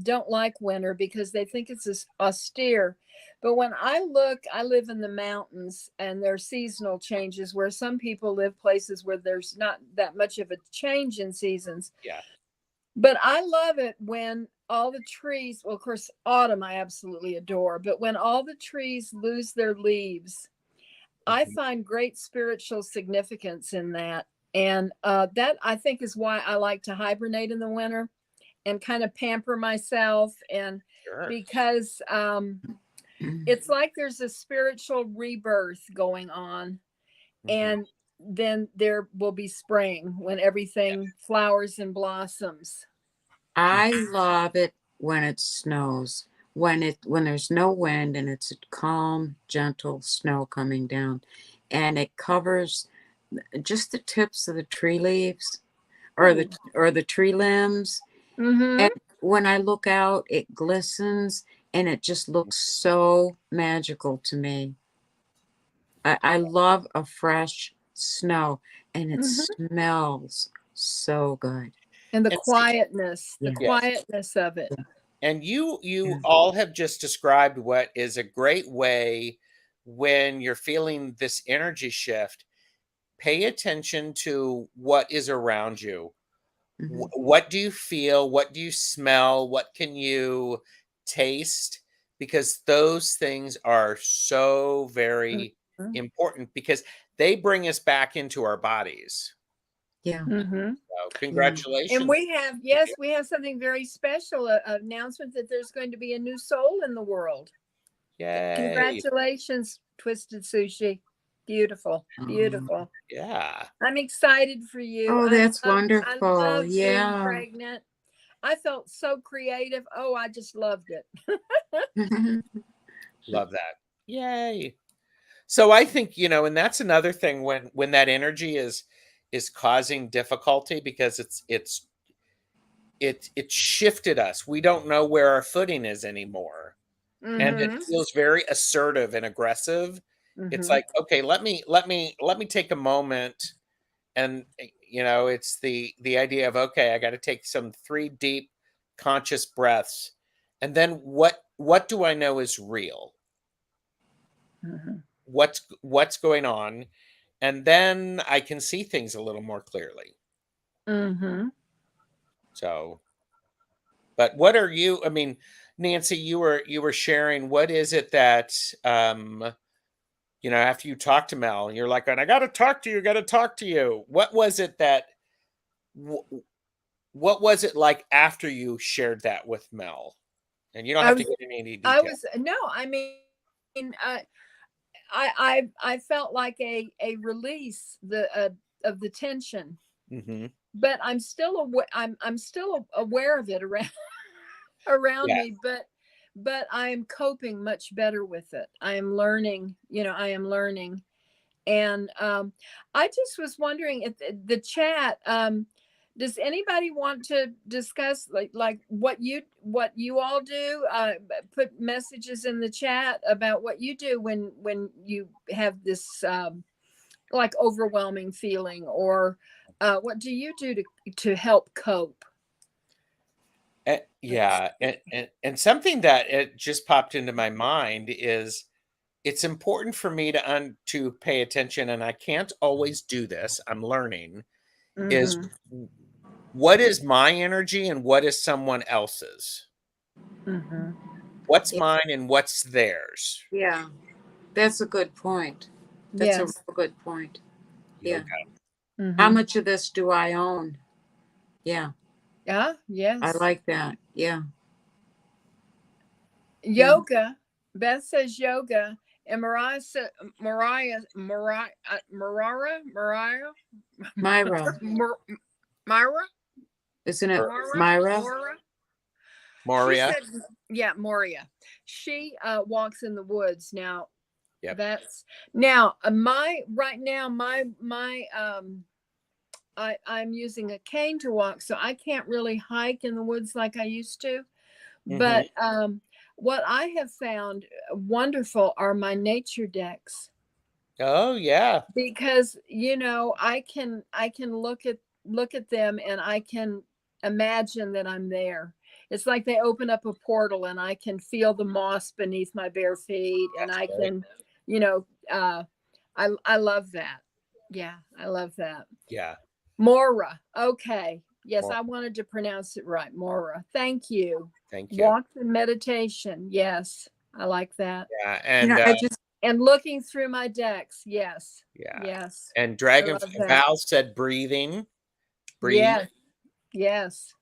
don't like winter because they think it's austere. But when I look, I live in the mountains and there are seasonal changes where some people live places where there's not that much of a change in seasons. Yeah. But I love it when all the trees, well, of course, autumn I absolutely adore, but when all the trees lose their leaves, I Mhm. find great spiritual significance in that. And that I think is why I like to hibernate in the winter and kind of pamper myself. And Sure. because Mhm. it's like there's a spiritual rebirth going on. Mhm. And then there will be spring when everything flowers and blossoms. I love it when it snows. When there's no wind and it's a calm, gentle snow coming down, and it covers just the tips of the tree leaves or the tree limbs. Mm-hmm. And when I look out, it glistens and it just looks so magical to me. I love a fresh snow and it Mm-hmm. smells so good. And And see, the Yeah. yes. quietness of it. And you Yeah. all have just described what is a great way when you're feeling this energy shift. Pay attention to what is around you. Mhm. What do you feel? What do you smell? What can you taste? Because those things are so very Mhm. important because they bring us back into our bodies. Yeah. Mhm. So Yeah. And congratulations. we have, yes, we have something very special, an announcement that there's going to be a new soul in the world. Yay. Congratulations, Twisted Sushi. Beautiful, Oh, beautiful. Yeah. I'm excited for you. oh, that's I wonderful. love being Yeah. pregnant. I felt so creative. Oh, I just loved it. Love that. Yay. So I think, you know, and that's another thing when that energy is causing difficulty because it shifted us. We don't know where our footing is anymore. And it Mm-hmm. feels very assertive and aggressive. It's Mm-hmm. like, okay, let me take a moment and you know, it's the idea of okay, I got to take some 3 deep conscious breaths. And then what do I know is real? Mm-hmm. What's going on? And then I can see things a little more clearly. Mm-hmm. So, but what are you, I mean, Nancy, you were sharing what is it that you know, after you talk to Mel, you're like, and I got to talk to you, got to talk to you. What was it that wh- what was it like after you shared that with Mel? And you don't I have to was, get into any I detail. was, no, I mean, I felt like a release of the tension, Hmm. but I'm still aware. I'm still aware of it around around Yeah. me, but I'm coping much better with it. I am learning. You know, I am learning, and I just was wondering if the chat. Does anybody want to discuss like what you all do? Put messages in the chat about what you do when you have this like overwhelming feeling, or what do you do to help cope? Yeah, and something that it just popped into my mind is it's important for me to pay attention, and I can't always do this. I'm learning is Mm-hmm. what is my energy and what is someone else's? Mm-hmm. What's Yeah. mine and what's theirs? Yeah. That's a good point. That's a Yes. real good point. Yeah. Okay. How Mm-hmm. much of this do I own? Yeah. Yeah. I Yes. like that. Yeah. Yeah. Yoga. Beth says yoga, and Mariah said Myra. Myra, Isn't it Or Mara, Myra? Laura. Moria. She said, yeah, Moria. She walks in the woods now. Yep. That's now I'm using a cane to walk, so I can't really hike in the woods like I used to. But what I have found wonderful are my nature decks. Oh yeah. Because I can look at them and I can imagine that I'm there. It's like they open up a portal and I can feel the moss beneath my bare feet, and That's I great. can, I love that. Yeah, I love that. Yeah. Mora. Okay. Yes, Mora. I wanted to pronounce it right. Mora. Thank you. Thank you. Walks in meditation. Yes, I like that. Yeah, and I just And looking through my decks. Yes. yeah. Yes. And Dragon love that. Val said breathing. Breathe. Yes. Yes.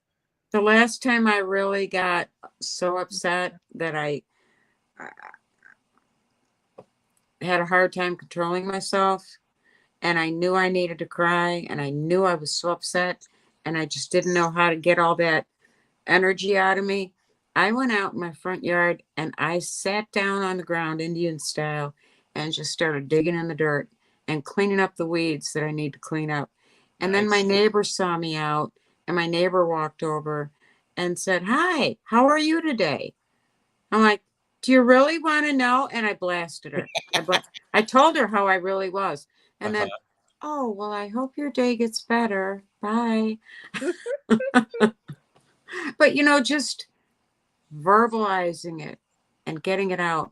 the last time I really got so upset that I had a hard time controlling myself, and I knew I needed to cry, and I knew I was so upset, and I just didn't know how to get all that energy out of me. I went out in my front yard and I sat down on the ground, Indian style, and just started digging in the dirt and cleaning up the weeds that I need to clean up. And then my Nice. neighbor saw me out, and my neighbor walked over and said, "Hi, how are you today?" I'm like, "Do you really want to know?" And I blasted her. I told her how I really was. And then, "Oh, well, I hope your day gets better. Bye." But, just verbalizing it and getting it out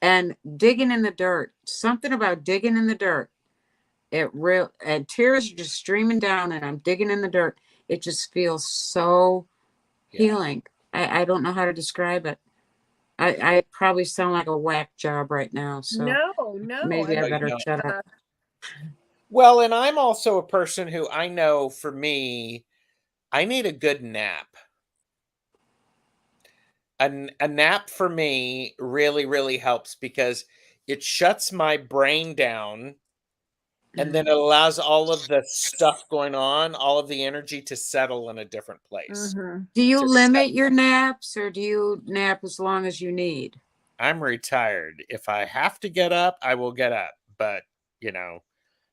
and digging in the dirt. Something about digging in the dirt. And tears are just streaming down, and I'm digging in the dirt. It just feels so healing. I don't know how to describe it. I probably sound like a whack job right now, so No. maybe I better No. shut up. Well, and I'm also a person who I know for me, I need a good nap. A nap for me really, really helps because it shuts my brain down, and then it allows all of the stuff going on, all of the energy to settle in a different place. Do you To limit your naps, or do you nap as long as you need? I'm retired. If I have to get up, I will get up. But,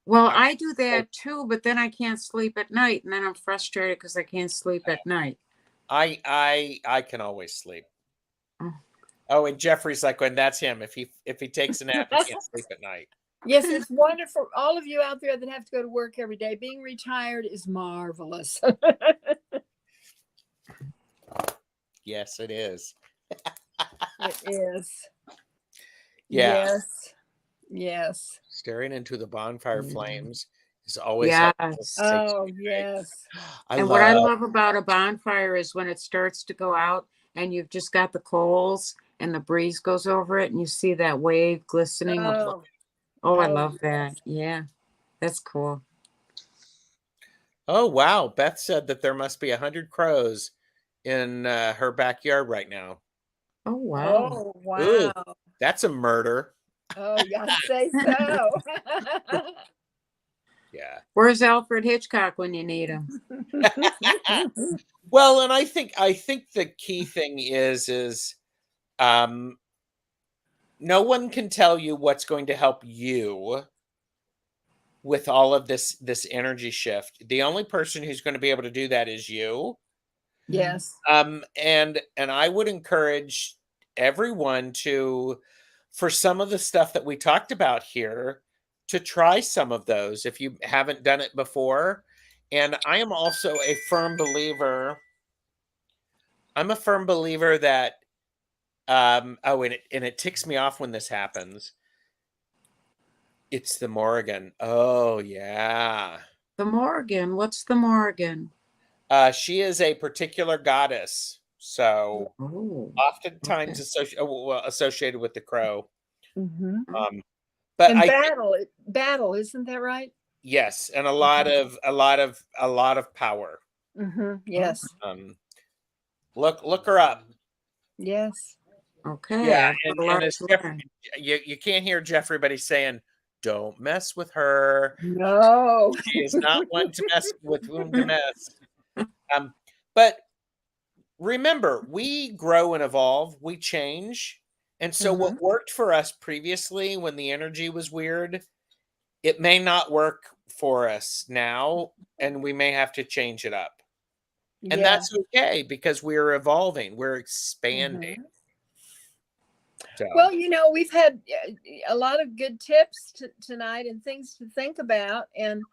Well, I- I do that too, but then I can't sleep at night, and then I'm frustrated because I can't sleep at night. I can always sleep. Oh. Oh, and Jeffrey's like, when that's him. If he takes a nap, he can't sleep at night. Yes, it's wonderful. All of you out there that have to go to work every day, being retired is marvelous. Yes, it is. It is. Yeah. Yes. Staring into the bonfire flames is always helpful. Yes. Oh, yes. And what I love about a bonfire is when it starts to go out and you've just got the coals and the breeze goes over it and you see that wave glistening. Oh, I love that. Yeah, that's cool. Oh, wow. Beth said that there must be 100 crows in her backyard right now. Oh, wow. Oh, wow. Ooh, that's a murder. Oh, you say so. Yeah. Where's Alfred Hitchcock when you need him? Well, and I think the key thing is no one can tell you what's going to help you with all of this energy shift. The only person who's going to be able to do that is you. Yes. And I would encourage everyone to, for some of the stuff that we talked about here, to try some of those if you haven't done it before. And I am also a firm believer. I'm a firm believer that and it ticks me off when this happens. It's the Morrigan. Oh yeah. The Morrigan. What's the Morrigan? She is a particular goddess. So oftentimes associated with the crow. But and I battle, isn't that right? Yes, and a lot of power. Yes. Look her up. Yes. Okay. Yeah, and as Jeffrey, you can't hear Jeffrey, but he's saying, "Don't mess with her. No, She is not one to mess with, whom to mess." But remember, we grow and evolve, we change. And so Mm-hmm. what worked for us previously when the energy was weird, it may not work for us now, and we may have to change it up. And Yeah. that's okay because we're evolving, we're expanding. Mhm. So, Well, we've had a lot of good tips tonight and things to think about, and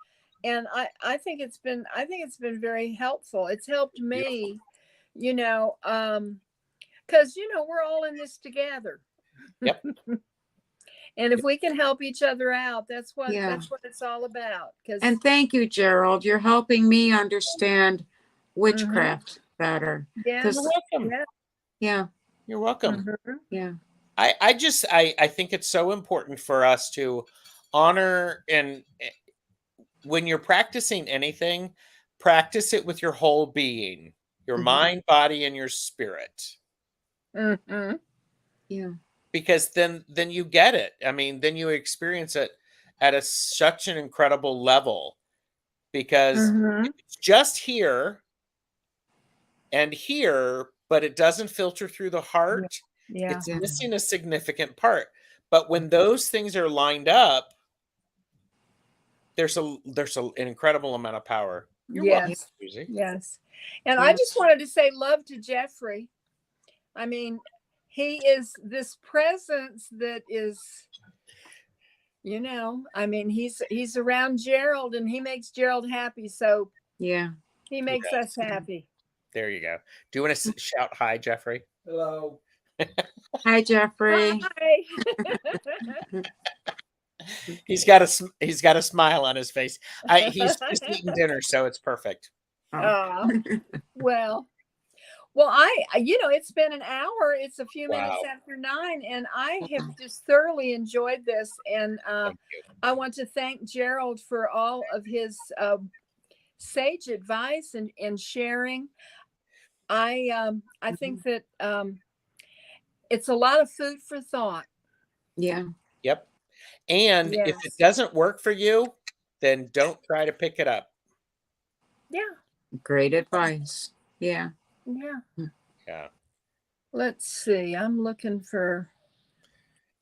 I think it's been very helpful. It's helped me, because we're all in this together. Yep. And if we can help each other out, that's what Yeah. it's all about. And thank you, Gerald. You're helping me understand witchcraft better. Yeah, you're welcome. Yeah. You're welcome. Mhm. Yeah. I think it's so important for us to honor, and when you're practicing anything, practice it with your whole being, your Mhm. mind, body, and your spirit. Mhm. Yeah. Because then you get it. I mean, then you experience it at such an incredible level. Because Mhm. if it's just here and here, but it doesn't filter through the heart, Yeah. it's Yeah. missing a significant part. But when those things are lined up, there's an incredible amount of power. You're welcome, Yes. Susie. Yes. And I just wanted to say love to Jeffrey. I mean, he is this presence that is, I mean, he's around Gerald and he makes Gerald happy. So Yeah. he makes us happy. There you go. Do you want to shout hi, Jeffrey? Hello. Hi, Jeffrey. Hi. He's got a smile on his face. He's just eating dinner, so it's perfect. Oh. Well, it's been an hour. It's a few minutes Wow. after 9, and I have just thoroughly enjoyed this. And Thank you. I want to thank Gerald for all of his sage advice and sharing. I think that it's a lot of food for thought. Yeah. Yep. And if it Yes. doesn't work for you, then don't try to pick it up. Yeah. Great advice. Yeah. Yeah. Yeah. Let's see. I'm looking for.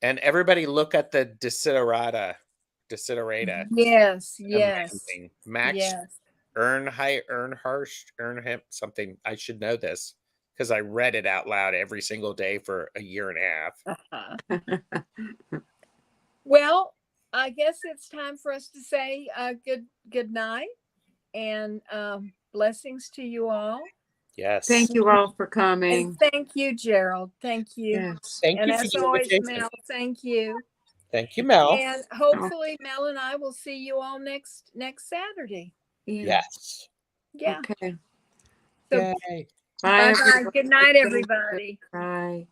And everybody look at the Desiderata. Yes. Yes. Amazing. Max Yes. Earnhardt, something. I should know this because I read it out loud every single day for a year and a half. Uh-huh. Well, I guess it's time for us to say good night and blessings to you all. Yes. Thank you all for And coming. thank you, Gerald. Thank you. Yes. Thank And you for as your always, invitation. Mel, thank you. Thank you, Mel. And hopefully Mel and I will see you all next Saturday. Yeah. Yes. Yeah. Okay. So Yay. Bye. bye. Good night, everybody. Bye.